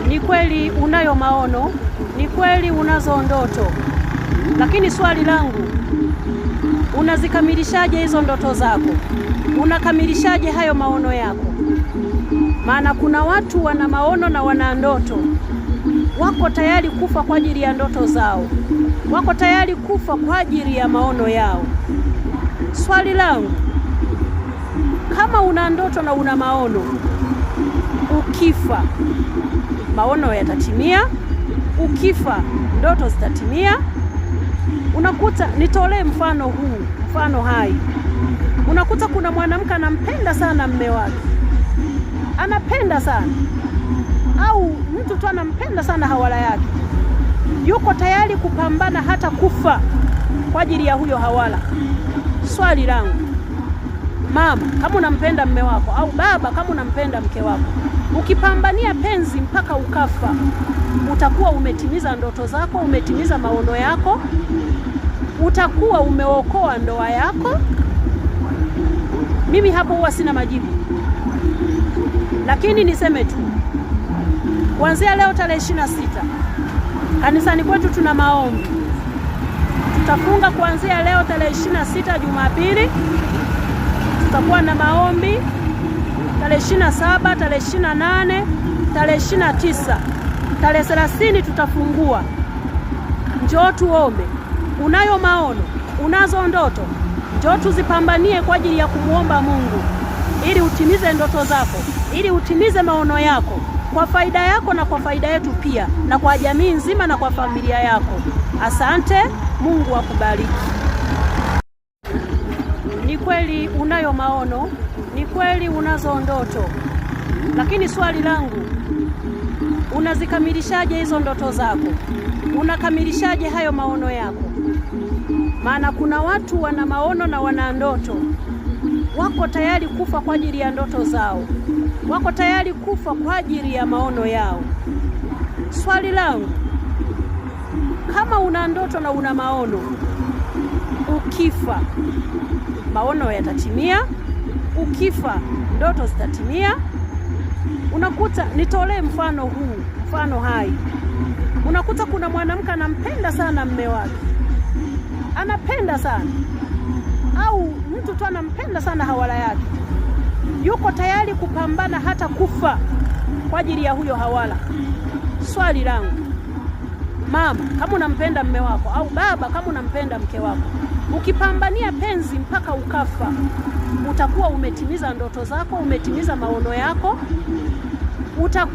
Ni kweli unayo maono, ni kweli unazo ndoto, lakini swali langu, unazikamilishaje hizo ndoto zako? Unakamilishaje hayo maono yako? Maana kuna watu wana maono na wana ndoto, wako tayari kufa kwa ajili ya ndoto zao, wako tayari kufa kwa ajili ya maono yao. Swali langu, kama una ndoto na una maono, ukifa maono yatatimia, ukifa ndoto zitatimia. Unakuta, nitolee mfano huu, mfano hai. Unakuta kuna mwanamke anampenda sana mume wake, anapenda sana, au mtu tu anampenda sana hawala yake, yuko tayari kupambana hata kufa kwa ajili ya huyo hawala. Swali langu, mama, kama unampenda mume wako, au baba, kama unampenda mke wako, ukipambania penzi mpaka ukafa, utakuwa umetimiza ndoto zako, umetimiza maono yako, utakuwa umeokoa ndoa yako? Mimi hapo huwa sina majibu, lakini niseme tu, kuanzia leo tarehe 26 kanisani kwetu tuna maombi. Tutafunga kuanzia leo tarehe 26 Jumapili, tutakuwa na maombi tarehe 27, tarehe 28, tarehe 29, tarehe 30 tutafungua. Njoo tuombe. Unayo maono, unazo ndoto, njoo tuzipambanie kwa ajili ya kumuomba Mungu ili utimize ndoto zako, ili utimize maono yako, kwa faida yako na kwa faida yetu pia, na kwa jamii nzima na kwa familia yako. Asante, Mungu akubariki. Ni kweli unayo maono, ni kweli unazo ndoto, lakini swali langu, unazikamilishaje hizo ndoto zako? Unakamilishaje hayo maono yako? Maana kuna watu wana maono na wana ndoto, wako tayari kufa kwa ajili ya ndoto zao, wako tayari kufa kwa ajili ya maono yao. Swali langu, kama una ndoto na una maono, ukifa maono yatatimia, ukifa ndoto zitatimia. Unakuta, nitolee mfano huu, mfano hai. Unakuta kuna mwanamke anampenda sana mume wake, anapenda sana, au mtu tu anampenda sana hawala yake, yuko tayari kupambana hata kufa kwa ajili ya huyo hawala. Swali langu, mama, kama unampenda mume wako, au baba, kama unampenda mke wako, ukipambania penzi mpaka ukafa, utakuwa umetimiza ndoto zako, umetimiza maono yako,